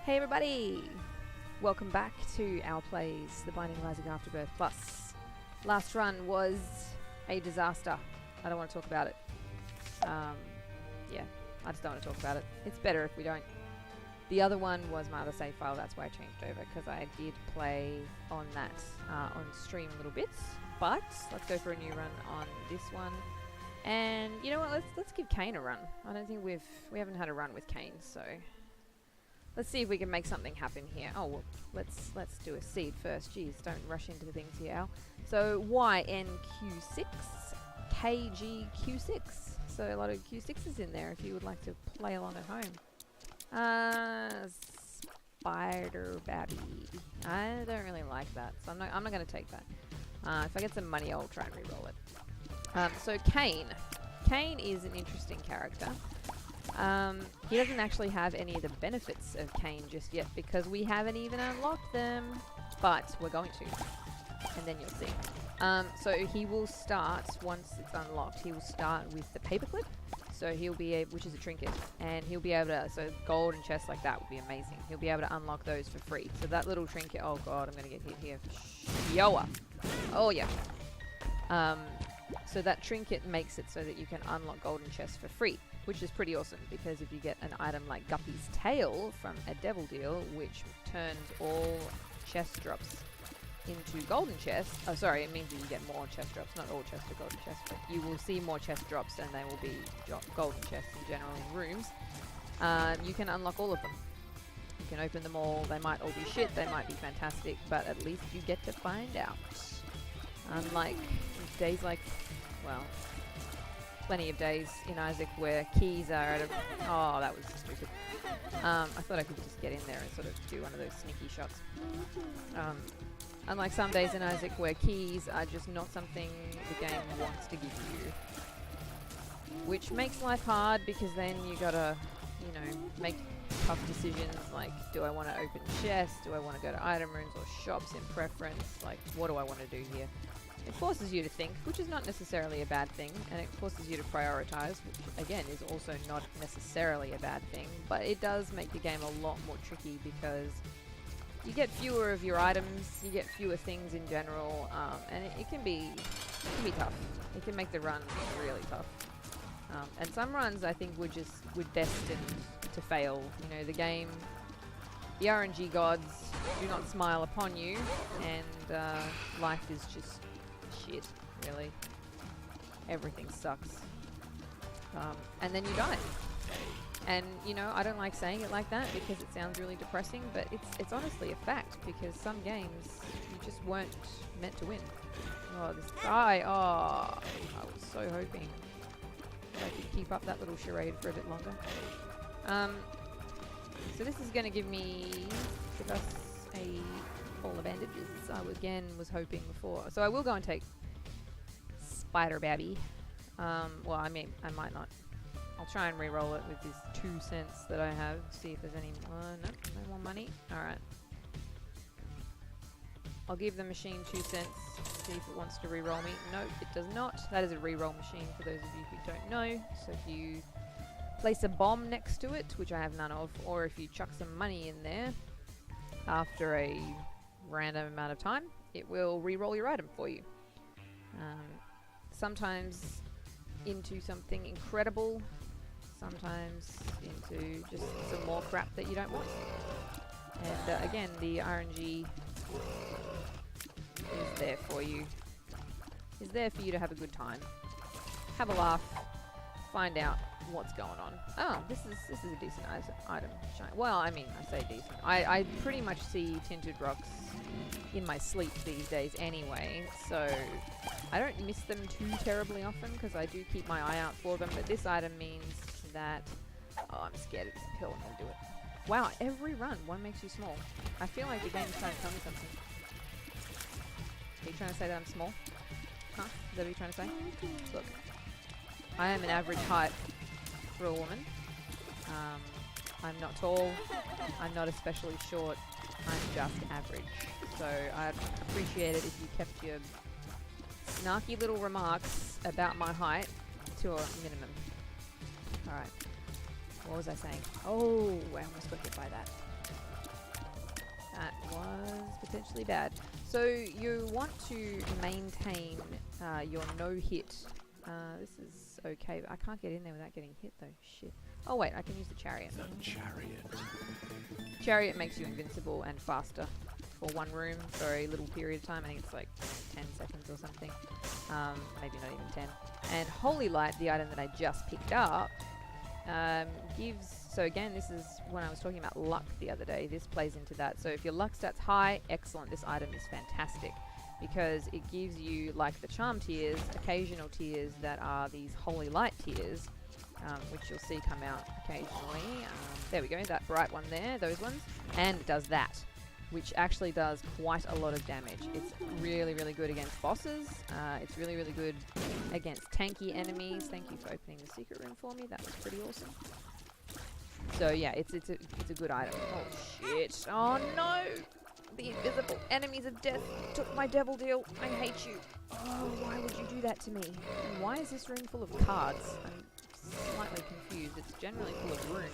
Hey everybody! Welcome back to OwlPlays, the Binding of Isaac Afterbirth Plus. Last run was a disaster. I don't want to talk about it. Yeah, I just don't want to talk about it. It's better if we don't. The other one was my other save file, that's why I changed over, because I did play on that on stream a little bit. But let's go for a new run on this one. And you know what, let's give Cain a run. I don't think we haven't had a run with Cain, so let's see if we can make something happen here. Oh, well, let's do a seed first. Jeez, don't rush into things here, Al. So YNQ6 KGQ6. So a lot of Q6s in there if you would like to play along at home. Spider Babby. I don't really like that, so I'm not going to take that. If I get some money, I'll try and re-roll it. So Cain. Cain is an interesting character. He doesn't actually have any of the benefits of Cain just yet because we haven't even unlocked them, but we're going to, and then you'll see. So he will start, once it's unlocked, he will start with the paperclip, so he'll be able, which is a trinket, and he'll be able to, so gold and chests like that would be amazing. He'll be able to unlock those for free. So that little trinket, oh god, I'm going to get hit here. Yoa. Oh yeah. So that trinket makes it so that you can unlock golden chests for free, which is pretty awesome, because if you get an item like Guppy's Tail from a Devil Deal, which turns all chest drops into golden chests, oh sorry, it means that you get more chest drops, not all chests are golden chests, but you will see more chest drops and they will be golden chests in general in rooms. You can unlock all of them. You can open them all, they might all be shit, they might be fantastic, but at least you get to find out. Unlike days like, well, plenty of days in Isaac where keys are at a... Oh, that was stupid. I thought I could just get in there and sort of do one of those sneaky shots. Unlike some days in Isaac where keys are just not something the game wants to give you. Which makes life hard because then you gotta, you know, make tough decisions like, do I want to open chests? Do I want to go to item rooms or shops in preference? Like, what do I want to do here? It forces you to think, which is not necessarily a bad thing, and it forces you to prioritize, which again is also not necessarily a bad thing, but it does make the game a lot more tricky because you get fewer of your items, you get fewer things in general, and it can be tough. It can make the run really tough. And some runs I think were destined to fail. You know, the game, the RNG gods do not smile upon you, and life is just shit, really. Everything sucks. And then you die. And, you know, I don't like saying it like that because it sounds really depressing, but it's honestly a fact because some games you just weren't meant to win. Oh, this guy, oh, I was so hoping that I could keep up that little charade for a bit longer. So this is going to give us a full of bandages. I again was hoping before. So I will go and take Spider Babby. Well, I mean, I might not. I'll try and re-roll it with these 2 cents that I have. See if there's any... no, no more money. Alright. I'll give the machine 2 cents. See if it wants to re-roll me. Nope, it does not. That is a re-roll machine for those of you who don't know. So if you place a bomb next to it, which I have none of, or if you chuck some money in there, after a random amount of time, it will re-roll your item for you. Sometimes into something incredible, sometimes into just some more crap that you don't want. And again, the RNG is there for you. Is there for you to have a good time, have a laugh, find out what's going on. Oh, this is a decent item. Well, I mean, I say decent. I pretty much see tinted rocks in my sleep these days anyway, so I don't miss them too terribly often because I do keep my eye out for them, but this item means that... Oh, I'm scared of this pill and I'll do it. Wow, every run, one makes you small. I feel like the game's trying to tell me something. Are you trying to say that I'm small? Huh? Is that what you're trying to say? Look. I am an average height for a woman. I'm not tall, I'm not especially short, I'm just average. So I'd appreciate it if you kept your snarky little remarks about my height to a minimum. Alright, what was I saying? Oh, I almost got hit by that. potentially bad. So you want to maintain your no-hit. This is okay, but I can't get in there without getting hit though. Shit. Oh wait, I can use the chariot. The chariot. Chariot makes you invincible and faster for one room for a little period of time. I think it's like 10 seconds or something. Maybe not even 10. And Holy Light, the item that I just picked up, gives... So again, this is when I was talking about luck the other day. This plays into that. So if your luck stat's high, excellent. This item is fantastic because it gives you, like the charm tiers, occasional tiers that are these Holy Light tiers, which you'll see come out occasionally. There we go, that bright one there, those ones. And it does that, which actually does quite a lot of damage. It's really, really good against bosses. It's really, really good against tanky enemies. Thank you for opening the secret room for me. That was pretty awesome. So yeah, it's a good item. Oh shit! Oh no! The invisible enemies of death took my devil deal. I hate you. Oh, why would you do that to me? And why is this room full of cards? I'm slightly confused. It's generally full of runes.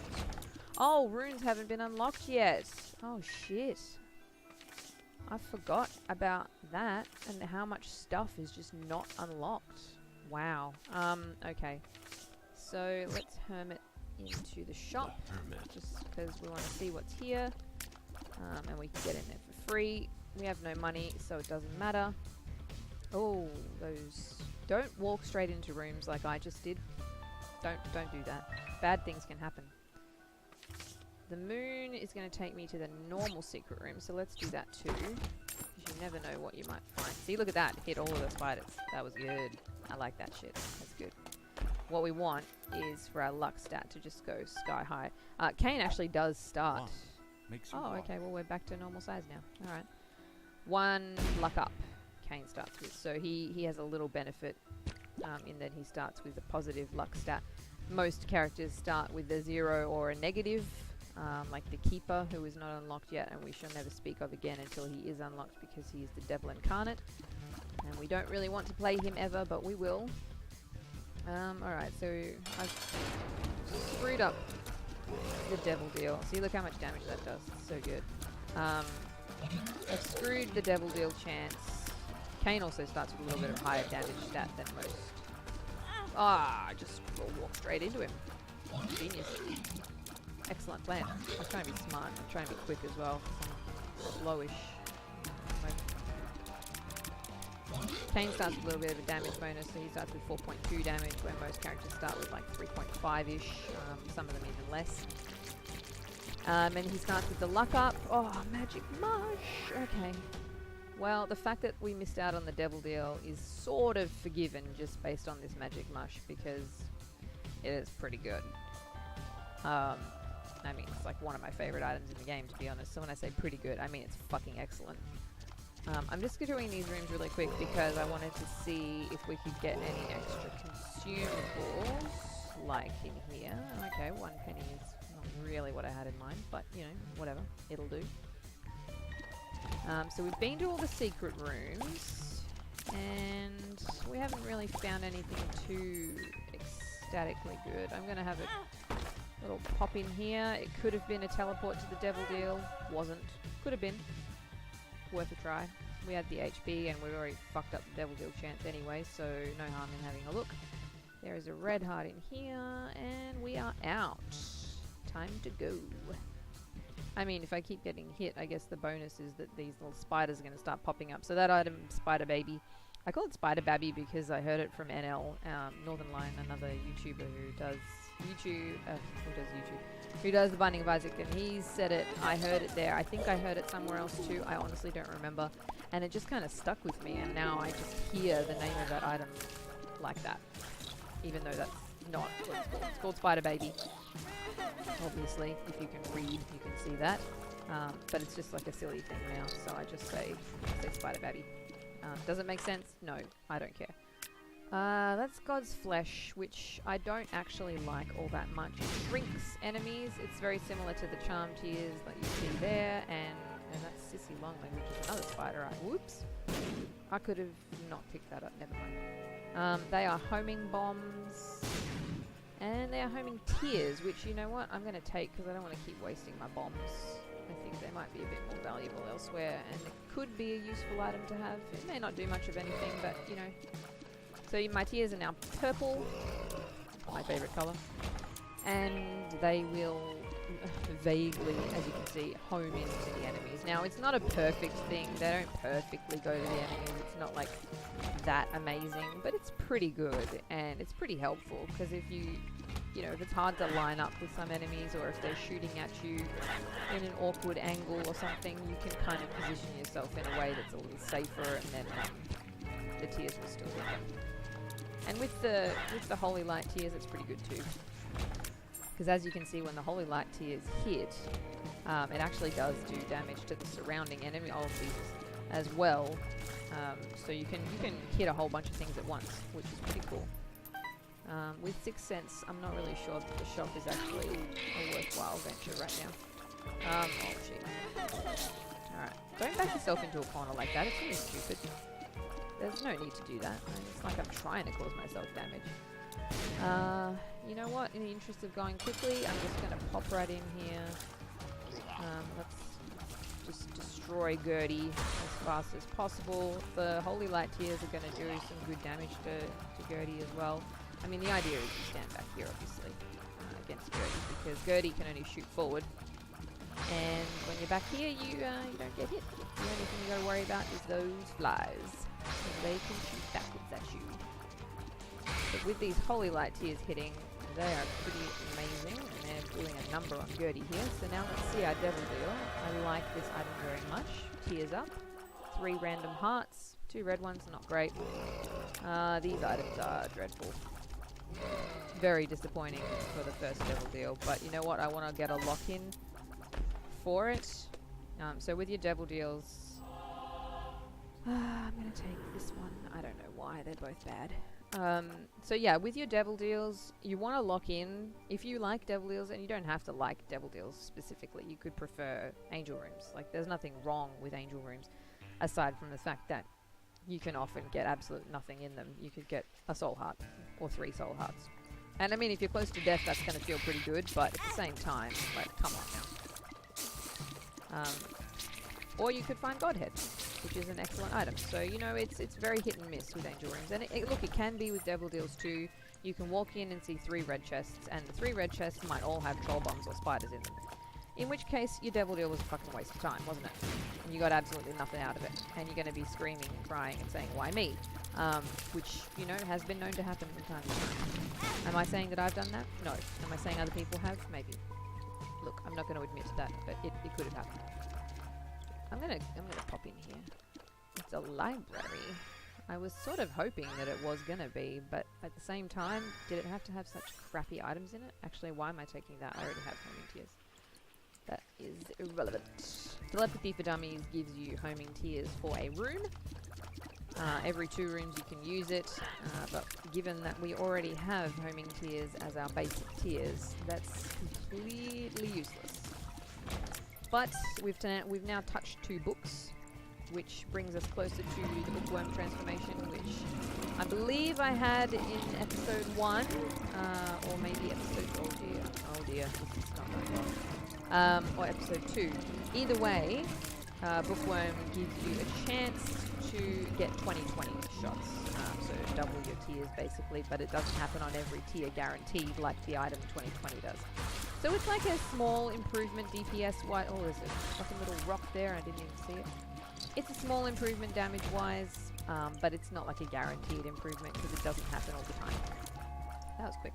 Oh, runes haven't been unlocked yet. Oh shit. I forgot about that and how much stuff is just not unlocked. Wow. Okay. So let's hermit into the shop just because we want to see what's here. And we can get in there for free. We have no money, so it doesn't matter. Oh, those... Don't walk straight into rooms like I just did. Don't do that. Bad things can happen. The moon is going to take me to the normal secret room, so let's do that too. Because you never know what you might find. See, look at that. Hit all of the spiders. That was good. I like that shit. That's good. What we want is for our luck stat to just go sky high. Cain actually does start. Oh, okay. Well, we're back to normal size now. All right. 1 luck up. Cain starts with. So he has a little benefit in that he starts with a positive luck stat. Most characters start with a 0 or a negative. Like the Keeper, who is not unlocked yet, and we shall never speak of again until he is unlocked because he is the devil incarnate. And we don't really want to play him ever, but we will. Alright, so I've screwed up the devil deal. See, look how much damage that does. It's so good. I've screwed the devil deal chance. Cain also starts with a little bit of higher damage stat than most. I just walked straight into him. Genius. Excellent plan. I was trying to be smart. I'm trying to be quick as well. I'm slowish. Cain starts with a little bit of a damage bonus, so he starts with 4.2 damage, where most characters start with like 3.5-ish, some of them even less. And he starts with the luck up. Oh, magic mush! Okay. Well, the fact that we missed out on the devil deal is sort of forgiven just based on this magic mush, because it is pretty good. I mean, it's like one of my favorite items in the game, to be honest. So when I say pretty good, I mean it's fucking excellent. I'm just doing these rooms really quick because I wanted to see if we could get any extra consumables, like in here. Okay, 1 penny is not really what I had in mind, but, you know, whatever. It'll do. So we've been to all the secret rooms, and we haven't really found anything too ecstatically good. I'm going to have a little pop in here. It could have been a teleport to the devil deal. Wasn't. Could have been. Worth a try. We had the HP and we've already fucked up the devil deal chance anyway, so no harm in having a look. There is a red heart in here, and we are out. Time to go. I mean, if I keep getting hit, I guess the bonus is that these little spiders are going to start popping up. So that item, Spider Baby, I call it Spider Babby because I heard it from NL, Northern Line, another YouTuber who does who does the Binding of Isaac, and he said it. I heard it there. I think I heard it somewhere else too. I honestly don't remember. And it just kind of stuck with me, and now I just hear the name of that item like that. Even though that's not what it's called. It's called Spider Baby. Obviously, if you can read, you can see that. But it's just like a silly thing now, so I just say Spider Baby. Does it make sense? No, I don't care. That's God's Flesh, which I don't actually like all that much. It shrinks enemies. It's very similar to the charm tiers that you see there, and that's Sissy Longleg, which is another spider eye. Whoops. I could have not picked that up, never mind. They are homing bombs, and they are homing tears, which, you know what, I'm going to take because I don't want to keep wasting my bombs. I think they're might be a bit more valuable elsewhere, and it could be a useful item to have. It may not do much of anything, but you know. So my tears are now purple, my favourite colour, and they will vaguely, as you can see, home into the enemies. Now, it's not a perfect thing. They don't perfectly go to the enemies. It's not like that amazing, but it's pretty good, and it's pretty helpful, because if if it's hard to line up with some enemies, or if they're shooting at you in an awkward angle or something, you can kind of position yourself in a way that's a little safer, and then the tears will still hit them. And with the Holy Light tears, it's pretty good too. Because as you can see, when the Holy Light tears hit, it actually does do damage to the surrounding enemy ultis as well. So you can hit a whole bunch of things at once, which is pretty cool. With Sixth Sense, I'm not really sure that the shop is actually a worthwhile venture right now. Oh shit. Alright, don't back yourself into a corner like that, it's really stupid. There's no need to do that. It's like I'm trying to cause myself damage. You know what? In the interest of going quickly, I'm just going to pop right in here. Let's just destroy Gertie as fast as possible. The Holy Light tears are going to do some good damage to Gertie as well. I mean, the idea is you stand back here, obviously, against Gertie, because Gertie can only shoot forward. And when you're back here, you don't get hit. The only thing you got to worry about is those flies. They can shoot backwards at you. But with these Holy Light tears hitting, they are pretty amazing, and they're doing a number on Gertie here. So now let's see our Devil Deal. I like this item very much. Tears up. 3 random hearts. 2 red ones, not great. These items are dreadful. Very disappointing for the first Devil Deal, but you know what? I want to get a lock-in for it. So with your Devil Deals, I'm going to take this one. I don't know why, they're both bad. So yeah, with your Devil Deals, you want to lock in. If you like Devil Deals, and you don't have to like Devil Deals specifically, you could prefer Angel Rooms. Like, there's nothing wrong with Angel Rooms, aside from the fact that you can often get absolute nothing in them. You could get a Soul Heart, or 3 Soul Hearts. And I mean, if you're close to death, that's going to feel pretty good, but at the same time, like, come on now. Or you could find Godhead, which is an excellent item. So, you know, it's very hit and miss with Angel Rooms. And look, it can be with Devil Deals too. You can walk in and see 3 red chests, and the 3 red chests might all have troll bombs or spiders in them. In which case, your Devil Deal was a fucking waste of time, wasn't it? And you got absolutely nothing out of it. And you're going to be screaming and crying and saying, why me? Which, you know, has been known to happen from time to time. Am I saying that I've done that? No. Am I saying other people have? Maybe. Look, I'm not going to admit to that, but it could have happened. I'm gonna pop in here. It's a library. I was sort of hoping that it was gonna be, but at the same time, did it have to have such crappy items in it? Actually, why am I taking that? I already have homing tears. That is irrelevant. Telepathy for Dummies gives you homing tears for a room. Every 2 rooms you can use it, but given that we already have homing tears as our basic tears, that's completely useless. But we've now touched 2 books, which brings us closer to the bookworm transformation, which I believe I had in episode 1, or maybe episode, oh dear, this is not going well, or episode 2. Either way, bookworm gives you a chance to get 20/20 shots, so double your tiers basically, but it doesn't happen on every tier guaranteed like the item 20/20 does. So it's like a small improvement DPS-wise. Oh, there's a fucking little rock there. I didn't even see it. It's a small improvement damage-wise, but it's not like a guaranteed improvement because it doesn't happen all the time. That was quick.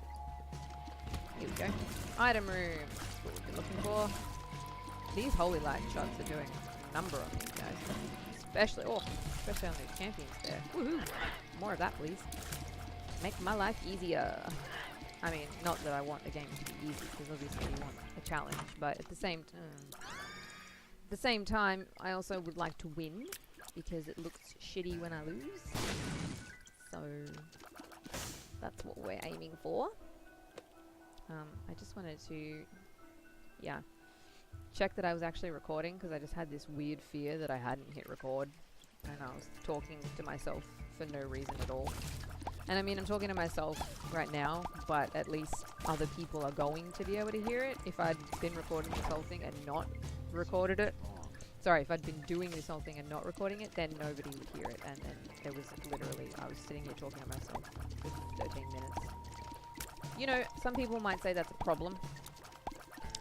Here we go. Item room. That's what we've been looking for. These Holy Light shots are doing a number on these guys. Especially on the champions there. Woohoo! More of that, please. Make my life easier. I mean, not that I want the game to be easy, because obviously you want a challenge, but at the same time, I also would like to win, because it looks shitty when I lose. So, that's what we're aiming for. I just wanted to, check that I was actually recording, because I just had this weird fear that I hadn't hit record, and I was talking to myself for no reason at all. And I mean, I'm talking to myself right now, but at least other people are going to be able to hear it. If I'd been recording this whole thing and not recorded it, sorry, if I'd been doing this whole thing and not recording it, then nobody would hear it. And then there was literally, I was sitting here talking to myself for 13 minutes. You know, some people might say that's a problem.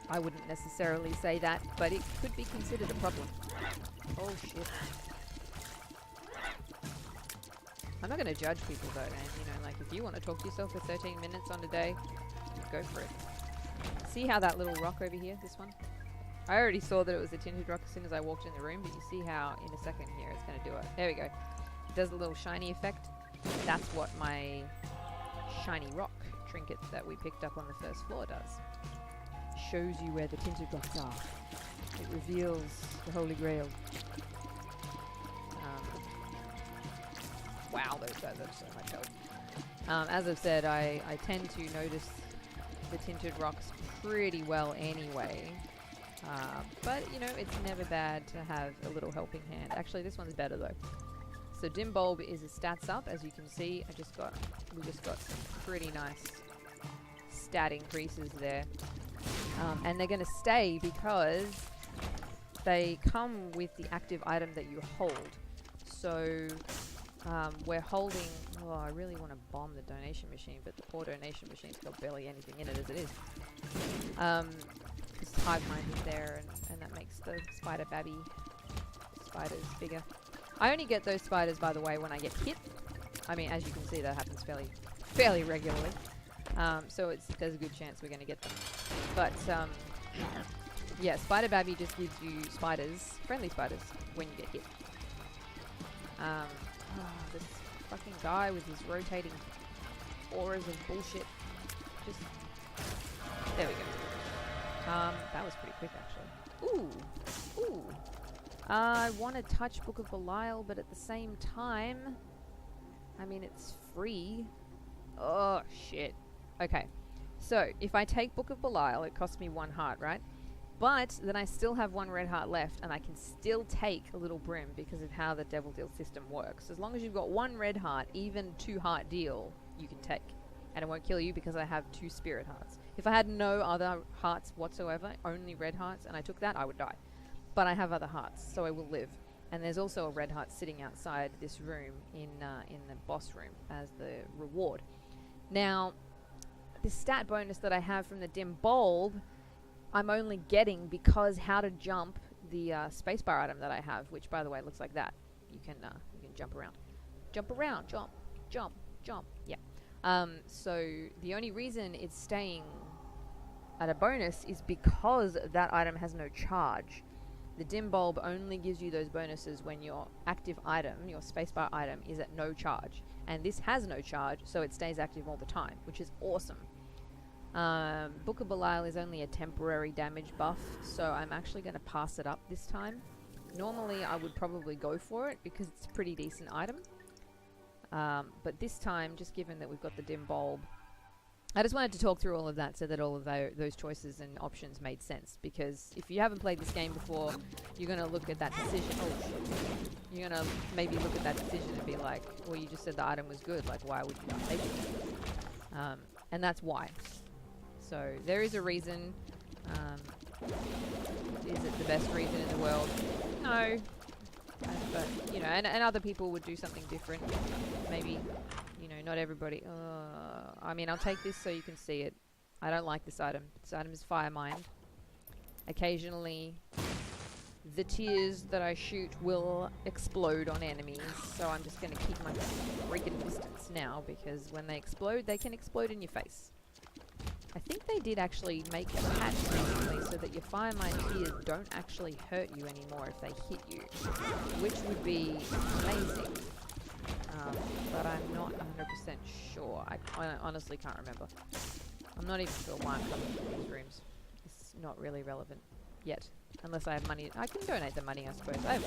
I wouldn't necessarily say that, but it could be considered a problem. Oh shit. I'm not going to judge people though, and you know, like if you want to talk to yourself for 13 minutes on a day, go for it. See how that little rock over here, this one? I already saw that it was a tinted rock as soon as I walked in the room, but you see how in a second here it's going to do it. There we go. It does a little shiny effect. That's what my shiny rock trinket that we picked up on the first floor does. Shows you where the tinted rocks are. It reveals the Holy Grail. Wow, those guys have so much health. As I've said, I tend to notice the tinted rocks pretty well anyway. But, you know, it's never bad to have a little helping hand. Actually, this one's better though. So Dim Bulb is a stats up, as you can see. We just got some pretty nice stat increases there. And they're going to stay because they come with the active item that you hold. So we're holding... Oh, I really want to bomb the donation machine, but the poor donation machine's got barely anything in it as it is. This hive mind is there, and that makes the spider babby spiders bigger. I only get those spiders, by the way, when I get hit. I mean, as you can see, that happens fairly regularly. So there's a good chance we're going to get them. But, yeah, Spider Babby just gives you spiders, friendly spiders, when you get hit. This fucking guy with his rotating auras of bullshit. Just... There we go. That was pretty quick, actually. Ooh. I want to touch Book of Belial, but at the same time... I mean, it's free. Oh, shit. Okay. So, if I take Book of Belial, it costs me 1 heart, right? But then I still have 1 red heart left, and I can still take a little brim because of how the Devil Deal system works. As long as you've got 1 red heart, even 2 heart deal, you can take. And it won't kill you because I have 2 spirit hearts. If I had no other hearts whatsoever, only red hearts, and I took that, I would die. But I have other hearts, so I will live. And there's also a red heart sitting outside this room in the boss room as the reward. Now, the stat bonus that I have from the Dim Bulb, I'm only getting because how to jump the spacebar item that I have, which by the way looks like that. You can jump around. Jump around, jump, jump, jump. Yeah. So the only reason it's staying at a bonus is because that item has no charge. The Dim Bulb only gives you those bonuses when your active item, your spacebar item, is at no charge. And this has no charge, so it stays active all the time, which is awesome. Book of Belial is only a temporary damage buff, so I'm actually going to pass it up this time. Normally I would probably go for it because it's a pretty decent item. But this time, just given that we've got the Dim Bulb, I just wanted to talk through all of that so that all of those choices and options made sense. Because if you haven't played this game before, you're going to look at that decision. Oh shit. You're going to maybe look at that decision and be like, well, you just said the item was good. Like, why would you not take it? And that's why. So there is a reason. Is it the best reason in the world? No. But, you know, and other people would do something different. Maybe, you know, not everybody. I mean, I'll take this so you can see it. I don't like this item. This item is Fire Mind. Occasionally, the tears that I shoot will explode on enemies. So I'm just going to keep my freaking distance now, because when they explode, they can explode in your face. I think they did actually make a patch recently so that your Fire Mind tears don't actually hurt you anymore if they hit you, which would be amazing. But I'm not 100% sure. I honestly can't remember. I'm not even sure why I'm coming to these rooms. It's not really relevant yet, unless I have money. I can donate the money, I suppose. I have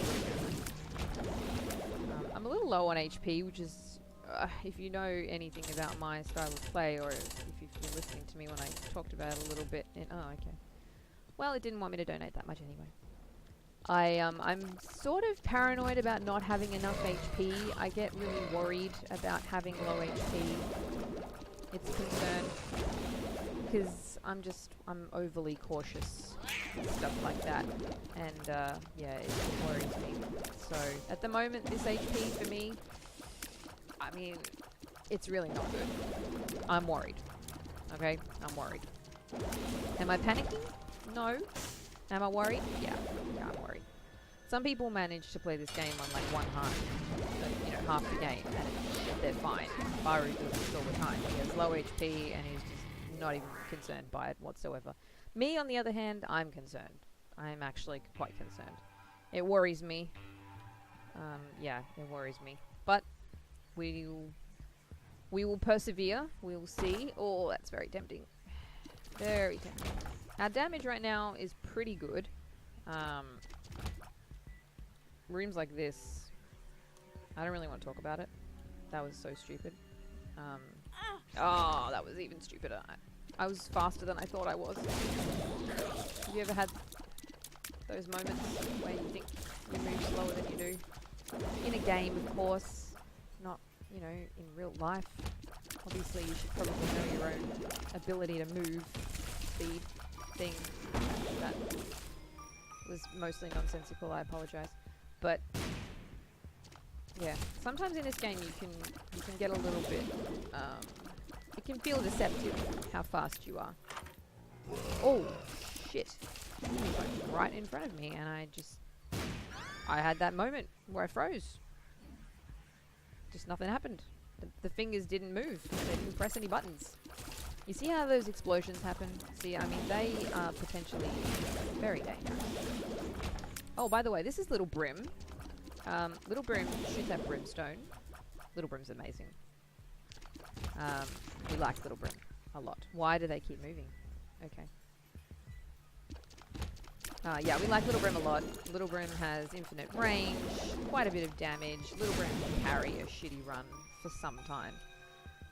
I'm a little low on HP, which is, if you know anything about my style of play, or if you've been listening to me when I talked about it a little bit. Oh, okay. Well, it didn't want me to donate that much anyway. I'm sort of paranoid about not having enough HP. I get really worried about having low HP. It's a concern. Because I'm overly cautious stuff like that. And yeah, it worries me. So at the moment, this HP for me, I mean, it's really not good. I'm worried. Okay, I'm worried. Am I panicking? No. Am I worried? Yeah, I'm worried. Some people manage to play this game on like one heart, so, you know, half the game, and they're fine. Baru does this all the time. He has low HP and he's just not even concerned by it whatsoever. Me, on the other hand, I'm concerned. I'm actually quite concerned. It worries me. Yeah, it worries me. But we will persevere. We will see. Oh, that's very tempting. Very tempting. Our damage right now is pretty good. Rooms like this, I don't really want to talk about it. That was so stupid. Oh, that was even stupider. I was faster than I thought I was. Have you ever had those moments where you think you move slower than you do? In a game, of course. Not, you know, in real life. Obviously, you should probably know your own ability to move, speed, thing. That was mostly nonsensical, I apologize. But yeah, sometimes in this game you can get a little bit it can feel deceptive how fast you are. Oh shit. He was like right in front of me and I had that moment where I froze. Just nothing happened. The fingers didn't move. They didn't press any buttons. You see how those explosions happen? See, I mean, they are potentially very dangerous. Oh, by the way, this is Little Brim. Little Brim shoots at brimstone. Little Brim's amazing. We like Little Brim a lot. Why do they keep moving? Okay. Yeah, we like Little Brim a lot. Little Brim has infinite range, quite a bit of damage. Little Brim can carry a shitty run for some time,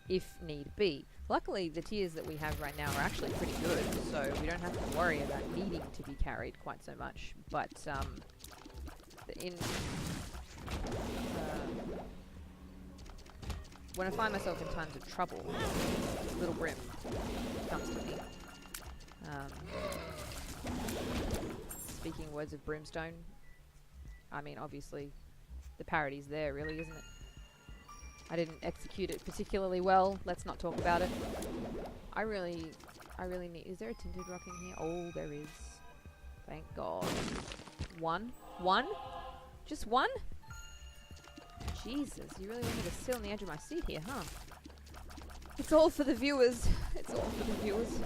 if need be. Luckily, the tiers that we have right now are actually pretty good, so we don't have to worry about needing to be carried quite so much. But when I find myself in times of trouble, Little Brim comes to me. Speaking words of brimstone, I mean, obviously, the parody's there, really, isn't it? I didn't execute it particularly well. Let's not talk about it. I really need... Is there a tinted rock in here? Oh, there is. Thank God. One? One? Just one? Jesus, you really want me to sit on the edge of my seat here, huh? It's all for the viewers. It's all for the viewers.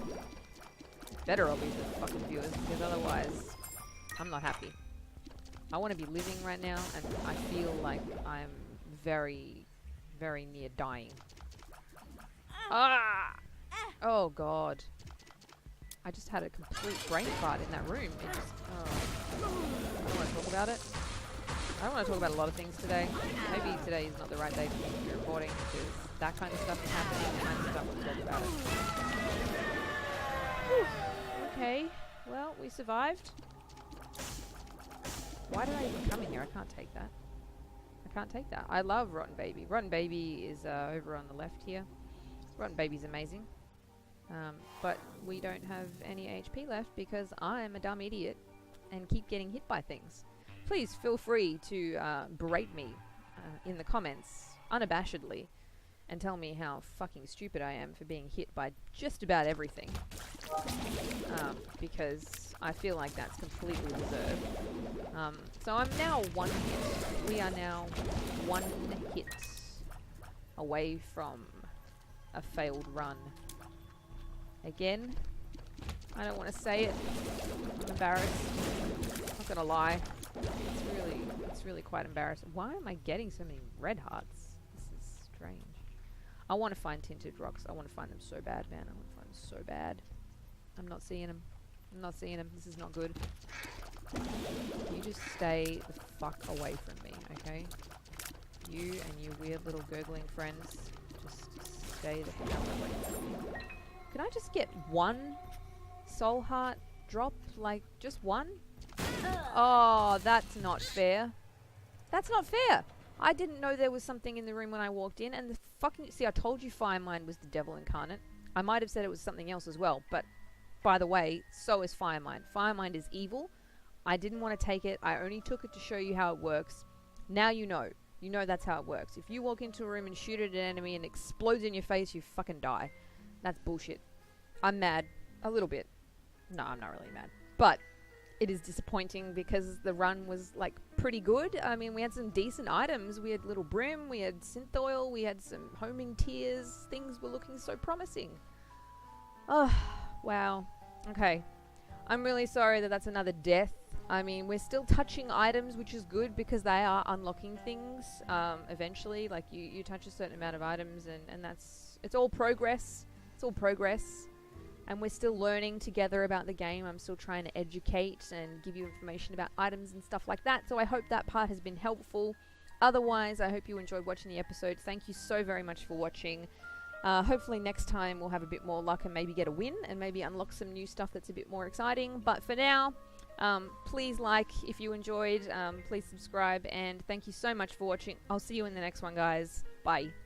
Better all be for the fucking viewers, because otherwise, I'm not happy. I want to be living right now, and I feel like I'm very, very near dying. Ah! Oh, God. I just had a complete brain fart in that room. It just... Oh. I don't want to talk about it. I don't want to talk about a lot of things today. Maybe today is not the right day for me to be recording, because that kind of stuff is happening, and I just don't want to talk about it. Whew. Okay. Well, we survived. Why did I even come in here? I can't take that. I can't take that. I love Rotten Baby. Rotten Baby is over on the left here. Rotten Baby's amazing. But we don't have any HP left because I'm a dumb idiot and keep getting hit by things. Please feel free to berate me in the comments unabashedly and tell me how fucking stupid I am for being hit by just about everything. Because I feel like that's completely deserved. So I'm now one hit. We are now one hit away from a failed run. Again, I don't want to say it. I'm embarrassed. I'm not gonna lie. It's really quite embarrassing. Why am I getting so many red hearts? This is strange. I want to find tinted rocks. I want to find them so bad, man. I want to find them so bad. I'm not seeing them. I'm not seeing them. This is not good. You just stay the fuck away from me, okay? You and your weird little gurgling friends, just stay the hell away from me. Can I just get one soul heart drop? Like, just one? Oh, that's not fair. That's not fair. I didn't know there was something in the room when I walked in, and the fucking... See, I told you Firemind was the devil incarnate. I might have said it was something else as well, but by the way, so is Firemind. Firemind is evil. I didn't want to take it. I only took it to show you how it works. Now you know. You know that's how it works. If you walk into a room and shoot at an enemy and it explodes in your face, you fucking die. That's bullshit. I'm mad. A little bit. No, I'm not really mad. But it is disappointing because the run was, like, pretty good. I mean, we had some decent items. We had Little Brim, we had Synth Oil, we had some homing tears. Things were looking so promising. Oh, wow. Okay. I'm really sorry that that's another death. I mean, we're still touching items, which is good because they are unlocking things eventually. Like, you touch a certain amount of items and that's... It's all progress. It's all progress. And we're still learning together about the game. I'm still trying to educate and give you information about items and stuff like that. So I hope that part has been helpful. Otherwise, I hope you enjoyed watching the episode. Thank you so very much for watching. Hopefully next time we'll have a bit more luck and maybe get a win and maybe unlock some new stuff that's a bit more exciting. But for now, please like if you enjoyed. Please subscribe. And thank you so much for watching. I'll see you in the next one, guys. Bye.